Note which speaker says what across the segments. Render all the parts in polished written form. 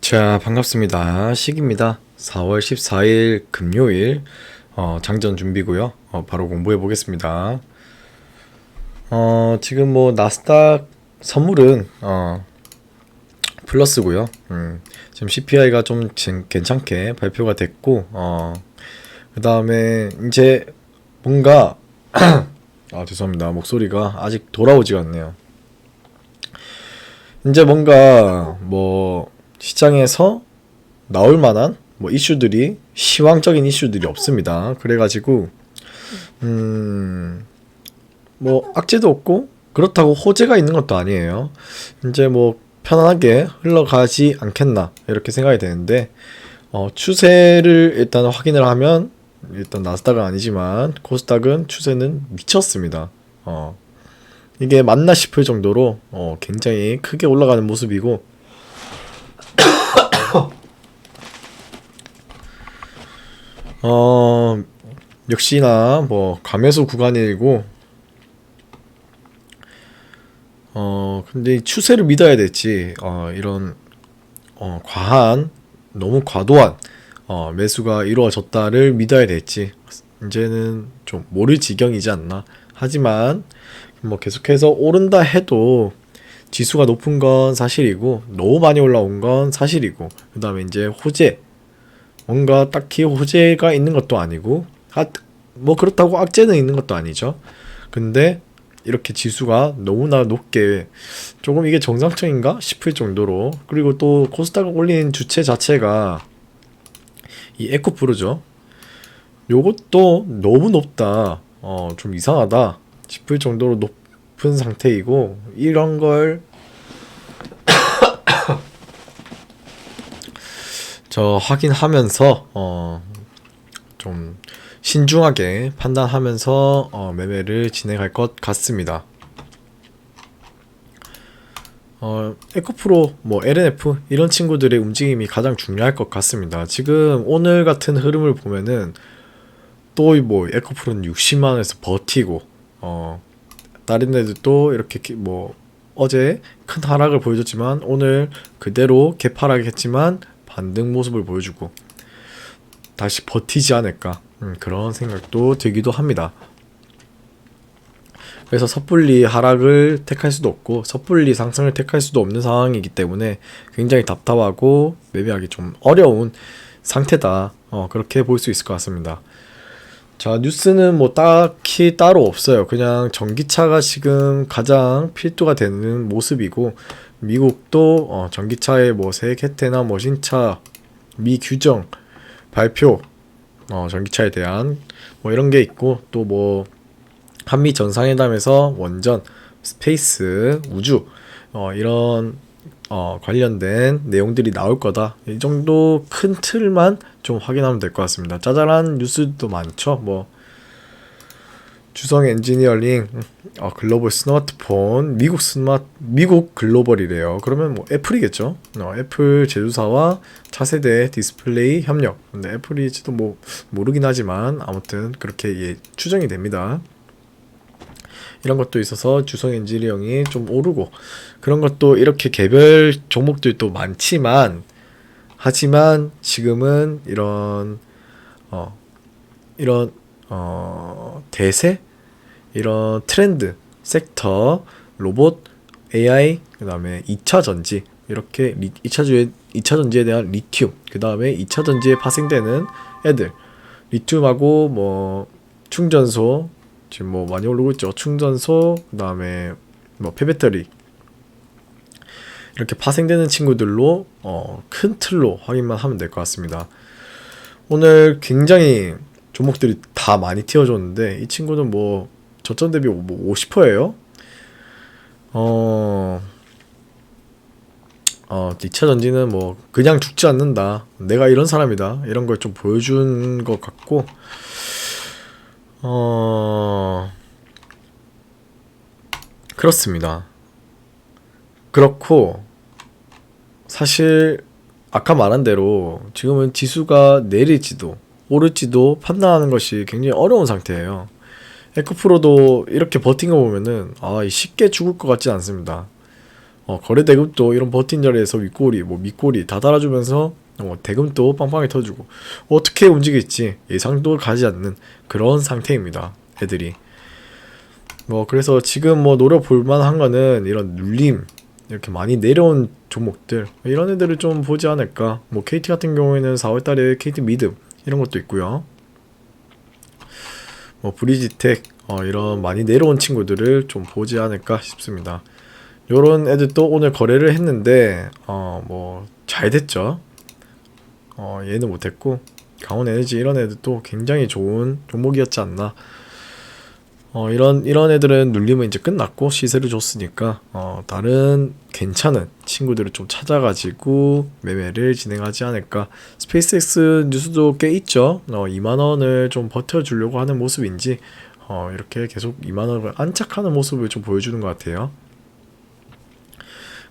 Speaker 1: 자, 반갑습니다. 식입니다. 4월 14일 금요일 장전 준비고요. 바로 공부해 보겠습니다. 지금 뭐 나스닥 선물은 플러스고요. 지금 CPI가 좀 괜찮게 발표가 됐고 그 다음에 이제 뭔가 죄송합니다. 목소리가 아직 돌아오지가 않네요. 이제 뭔가 뭐 시장에서 나올 만한 뭐 이슈들이 시황적인 이슈들이 없습니다. 그래가지고 뭐 악재도 없고 그렇다고 호재가 있는 것도 아니에요. 이제 뭐 편안하게 흘러가지 않겠나 이렇게 생각이 되는데 추세를 일단 확인을 하면 일단 나스닥은 아니지만 코스닥은 추세는 미쳤습니다. 이게 맞나 싶을 정도로 굉장히 크게 올라가는 모습이고 역시나 뭐 감매수 구간이고 근데 추세를 믿어야 될지 이런 과한 너무 과도한 매수가 이루어졌다를 믿어야 될지 이제는 좀 모를 지경이지 않나. 하지만 뭐 계속해서 오른다 해도 지수가 높은 건 사실이고 너무 많이 올라온 건 사실이고 그 다음에 이제 호재 뭔가 딱히 호재가 있는 것도 아니고 뭐 그렇다고 악재는 있는 것도 아니죠. 근데 이렇게 지수가 너무나 높게 조금 이게 정상적인가 싶을 정도로, 그리고 또 코스닥을 올린 주체 자체가 이 에코프로죠. 요것도 너무 높다, 좀 이상하다 싶을 정도로 높은 상태이고, 이런 걸 저 확인하면서 좀 신중하게 판단하면서 매매를 진행할 것 같습니다. 에코프로, 뭐 LNF 이런 친구들의 움직임이 가장 중요할 것 같습니다. 지금 오늘 같은 흐름을 보면은 또 뭐 에코프로는 60만원에서 버티고 다른 애들도 이렇게 뭐 어제 큰 하락을 보여줬지만 오늘 그대로 개파락했지만 반등 모습을 보여주고 다시 버티지 않을까, 그런 생각도 들기도 합니다. 그래서 섣불리 하락을 택할 수도 없고 섣불리 상승을 택할 수도 없는 상황이기 때문에 굉장히 답답하고 매매하기 좀 어려운 상태다, 그렇게 볼 수 있을 것 같습니다. 자, 뉴스는 뭐 딱히 따로 없어요. 그냥 전기차가 지금 가장 필두가 되는 모습이고, 미국도 전기차의 뭐 세액 혜택이나 뭐 신차 미규정 발표, 전기차에 대한 뭐 이런 게 있고, 또 뭐 한미 정상회담에서 원전, 스페이스, 우주 이런 관련된 내용들이 나올 거다. 이 정도 큰 틀만 좀 확인하면 될 것 같습니다. 짜잘한 뉴스도 많죠. 뭐 주성 엔지니어링, 글로벌 스마트폰, 미국 글로벌이래요. 그러면 뭐 애플이겠죠. 애플 제조사와 차세대 디스플레이 협력. 근데 애플이지도 뭐 모르긴 하지만 아무튼 그렇게 추정이 됩니다. 이런 것도 있어서 주성 엔지니어링이 좀 오르고, 그런 것도 이렇게 개별 종목들도 많지만, 하지만 지금은 이런 대세, 이런 트렌드 섹터, 로봇, AI, 그 다음에 2차 전지, 이렇게 2차 전지에 대한 리튬, 그 다음에 2차 전지에 파생되는 애들, 리튬하고 뭐 충전소, 지금 뭐 많이 오르고 있죠. 충전소, 그 다음에 뭐 폐배터리, 이렇게 파생되는 친구들로 큰 틀로 확인만 하면 될 것 같습니다. 오늘 굉장히 종목들이 다 많이 튀어줬는데 이 친구는 뭐 저점 대비 뭐 50%예요. 2차 전지는 뭐 그냥 죽지 않는다, 내가 이런 사람이다, 이런 걸 좀 보여준 것 같고, 그렇습니다. 그렇고 사실 아까 말한 대로 지금은 지수가 내릴지도 오를지도 판단하는 것이 굉장히 어려운 상태예요. 에코프로도 이렇게 버틴 거 보면은 쉽게 죽을 것 같진 않습니다. 거래 대금도 이런 버틴 자리에서 윗꼬리 뭐 밑꼬리 다 달아주면서 대금도 빵빵히 터주고 어떻게 움직일지 예상도 가지 않는 그런 상태입니다. 애들이 그래서 지금 노려볼 만한 거는 이런 눌림 이렇게 많이 내려온 종목들 이런 애들을 좀 보지 않을까. KT 같은 경우에는 4월달에 KT 미듬 이런 것도 있고요. 브리지텍 이런 많이 내려온 친구들을 좀 보지 않을까 싶습니다. 요런 애들도 오늘 거래를 했는데 잘 됐죠. 얘는 못했고 강원에너지 이런 애들도 굉장히 좋은 종목이었지 않나. 이런 애들은 눌림은 이제 끝났고 시세를 줬으니까 다른 괜찮은 친구들을 좀 찾아가지고 매매를 진행하지 않을까. 스페이스X 뉴스도 꽤 있죠. 2만원을 좀 버텨주려고 하는 모습인지 이렇게 계속 2만원을 안착하는 모습을 좀 보여주는 것 같아요.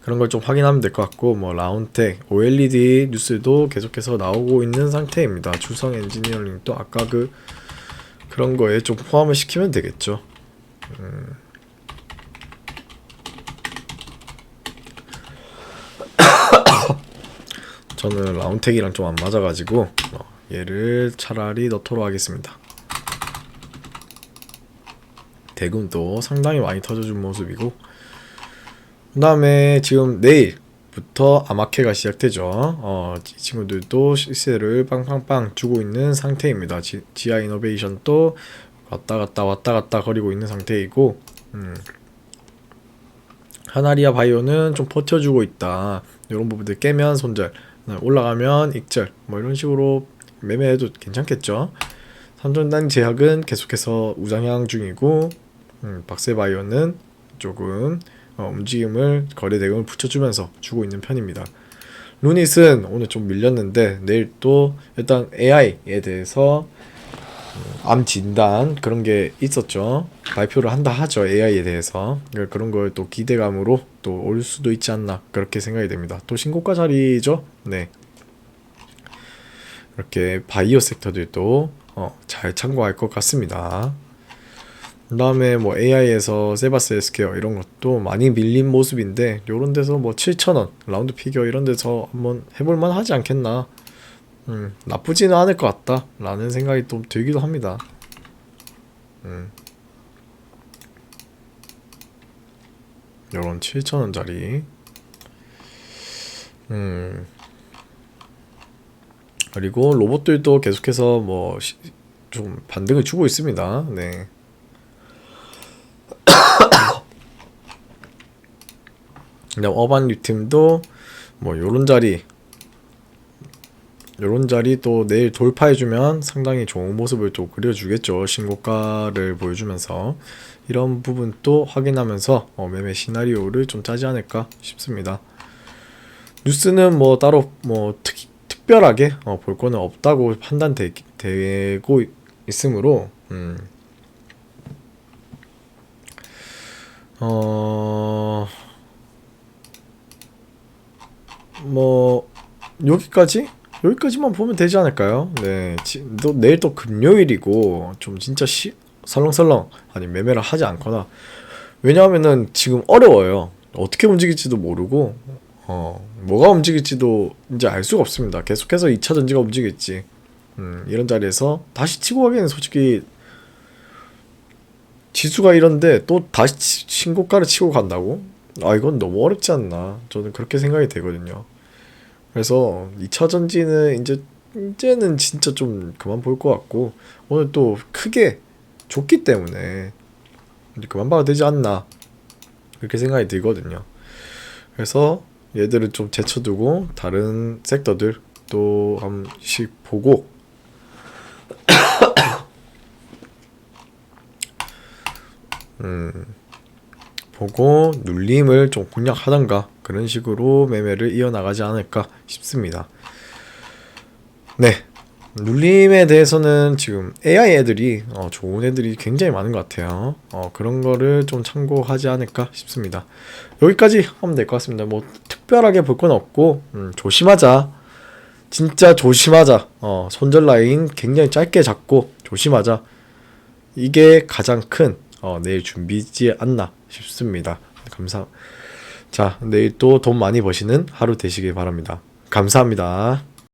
Speaker 1: 그런 걸 좀 확인하면 될 것 같고 라운텍, OLED 뉴스도 계속해서 나오고 있는 상태입니다. 주성 엔지니어링도 아까 그런 거에 좀 포함을 시키면 되겠죠. 저는 라운텍이랑 좀 안 맞아가지고 얘를 차라리 넣도록 하겠습니다. 대금도 상당히 많이 터져준 모습이고 그 다음에 지금 내일부터 아마케가 시작되죠. 이 친구들도 시세를 빵빵빵 주고 있는 상태입니다. 지아 이노베이션도 왔다 갔다 거리고 있는 상태이고 하나리아 바이오는 좀 버텨주고 있다. 이런 부분들 깨면 손절, 올라가면 익절 이런 식으로 매매해도 괜찮겠죠. 삼성단 제약은 계속해서 우상향 중이고 박세바이오는 조금 움직임을 거래 대금을 붙여주면서 주고 있는 편입니다. 루닛은 오늘 좀 밀렸는데 내일 또 일단 AI에 대해서 암 진단 그런 게 있었죠. 발표를 한다 하죠. AI에 대해서 그런 걸 또 기대감으로 또 올 수도 있지 않나 그렇게 생각이 됩니다. 또 신고가 자리죠. 네, 이렇게 바이오 섹터들도 잘 참고할 것 같습니다. 그 다음에 AI에서 세바스 헬스케어 이런 것도 많이 밀린 모습인데 요런 데서 7,000원 라운드 피겨 이런 데서 한번 해볼만 하지 않겠나. 나쁘지는 않을 것 같다 라는 생각이 좀 들기도 합니다. 요런 7,000원짜리 그리고 로봇들도 계속해서 좀 반등을 주고 있습니다. 네. 그다음 어반 뉴팀도 요런 자리 또 내일 돌파해주면 상당히 좋은 모습을 또 그려주겠죠. 신고가를 보여주면서 이런 부분도 확인하면서 매매 시나리오를 좀 짜지 않을까 싶습니다. 뉴스는 따로 특별하게 볼 거는 없다고 판단되고 있으므로 여기까지만 보면 되지 않을까요? 네, 내일 또 금요일이고 좀 진짜 설렁설렁 아니 매매를 하지 않거나 왜냐하면은 지금 어려워요. 어떻게 움직일지도 모르고 뭐가 움직일지도 이제 알 수가 없습니다. 계속해서 2차 전지가 움직일지 이런 자리에서 다시 치고 가기에는 솔직히 지수가 이런데 또 다시 신고가를 치고 간다고? 이건 너무 어렵지 않나 저는 그렇게 생각이 되거든요. 그래서 2차 전지는 이제는 진짜 좀 그만 볼 것 같고 오늘 또 크게 줬기 때문에 이제 그만 봐도 되지 않나 그렇게 생각이 들거든요. 그래서 얘들은 좀 제쳐두고 다른 섹터들 또 한 번씩 보고 보고 눌림을 좀 공략하던가 그런 식으로 매매를 이어나가지 않을까 싶습니다. 네, 눌림에 대해서는 지금 AI 애들이 좋은 애들이 굉장히 많은 것 같아요. 그런 거를 좀 참고하지 않을까 싶습니다. 여기까지 하면 될 것 같습니다. 특별하게 볼 건 없고 조심하자. 진짜 조심하자. 손절 라인 굉장히 짧게 잡고 조심하자. 이게 가장 큰 내일 준비지 않나 싶습니다. 자, 내일 또 돈 많이 버시는 하루 되시길 바랍니다. 감사합니다.